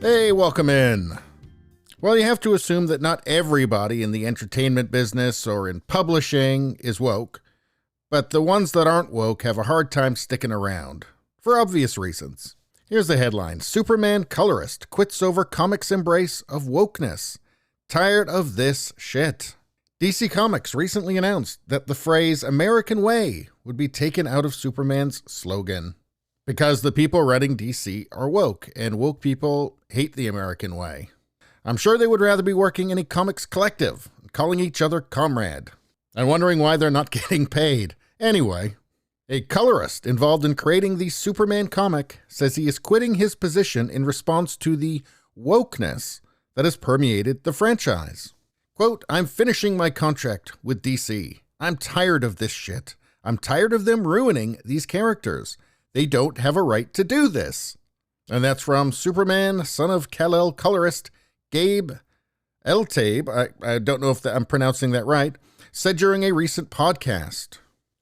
Hey, welcome in. Well, you have to assume that not everybody in the entertainment business or in publishing is woke, but the ones that aren't woke have a hard time sticking around, for obvious reasons. Here's the headline: Superman colorist quits over comics' embrace of wokeness. Tired of this shit. DC Comics recently announced that the phrase American Way would be taken out of Superman's slogan, because the people running DC are woke, and woke people hate the American way. I'm sure they would rather be working in a comics collective, calling each other comrade, and wondering why they're not getting paid. Anyway, a colorist involved in creating the Superman comic says he is quitting his position in response to the wokeness that has permeated the franchise. Quote, "I'm finishing my contract with DC. I'm tired of this shit. I'm tired of them ruining these characters. They don't have a right to do this." And that's from Superman, son of Kal-El colorist Gabe Eltabe, I don't know if I'm pronouncing that right, said during a recent podcast.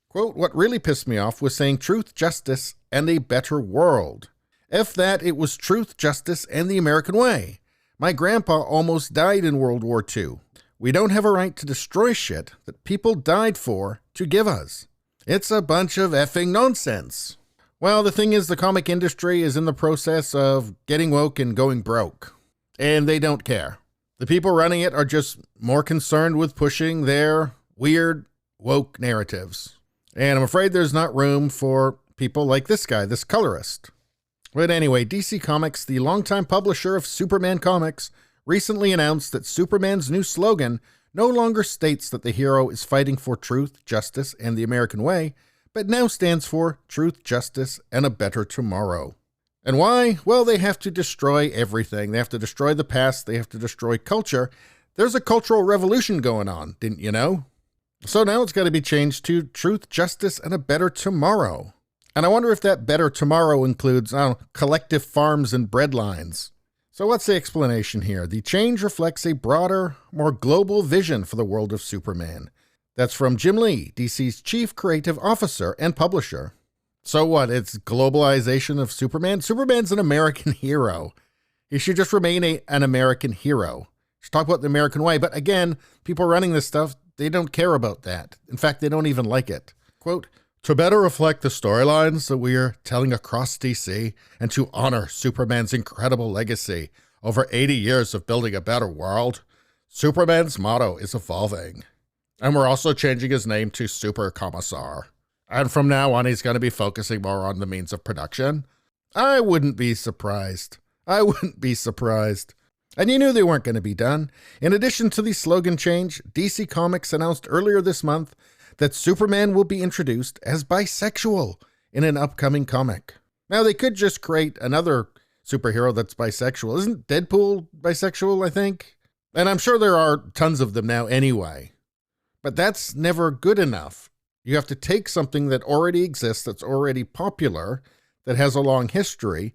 Quote, "What really pissed me off was saying truth, justice, and a better world. F that, it was truth, justice, and the American way. My grandpa almost died in World War II. We don't have a right to destroy shit that people died for to give us. It's a bunch of effing nonsense." Well, the thing is, the comic industry is in the process of getting woke and going broke, and they don't care. The people running it are just more concerned with pushing their weird woke narratives. And I'm afraid there's not room for people like this guy, this colorist. But anyway, DC Comics, the longtime publisher of Superman comics, recently announced that Superman's new slogan no longer states that the hero is fighting for truth, justice, and the American way, but now stands for truth, justice, and a better tomorrow. And why? Well, they have to destroy everything. They have to destroy the past. They have to destroy culture. There's a cultural revolution going on, didn't you know? So now it's got to be changed to truth, justice, and a better tomorrow. And I wonder if that better tomorrow includes, collective farms and bread lines. So what's the explanation here? The change reflects a broader, more global vision for the world of Superman. That's from Jim Lee, DC's chief creative officer and publisher. So what? It's globalization of Superman? Superman's an American hero. He should just remain an American hero. Should talk about the American way. But again, people running this stuff, they don't care about that. In fact, they don't even like it. Quote, "To better reflect the storylines that we are telling across DC and to honor Superman's incredible legacy over 80 years of building a better world, Superman's motto is evolving. And we're also changing his name to Super Commissar. And from now on, he's going to be focusing more on the means of production." I wouldn't be surprised. And you knew they weren't going to be done. In addition to the slogan change, DC Comics announced earlier this month that Superman will be introduced as bisexual in an upcoming comic. Now, they could just create another superhero that's bisexual. Isn't Deadpool bisexual, I think? And I'm sure there are tons of them now anyway. But that's never good enough. You have to take something that already exists, that's already popular, that has a long history,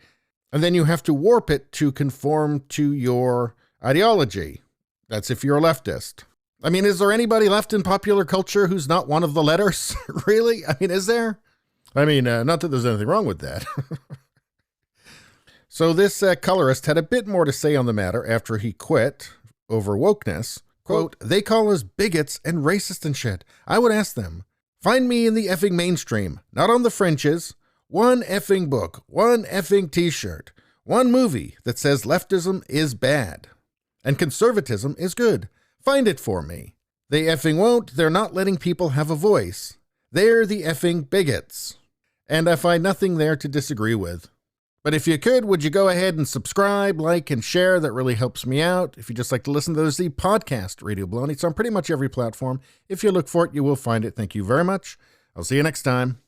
and then you have to warp it to conform to your ideology. That's if you're a leftist. I mean, is there anybody left in popular culture who's not one of the letters? Really? I mean, is there? I mean, not that there's anything wrong with that. So this colorist had a bit more to say on the matter after he quit over wokeness. Quote, "They call us bigots and racist and shit. I would ask them, find me in the effing mainstream, not on the fringes. One effing book, one effing t-shirt, one movie that says leftism is bad and conservatism is good. Find it for me. They effing won't. They're not letting people have a voice. They're the effing bigots." And I find nothing there to disagree with. But if you could, would you go ahead and subscribe, like, and share? That really helps me out. If you just like to listen to the podcast, Radio Baloney, it's on pretty much every platform. If you look for it, you will find it. Thank you very much. I'll see you next time.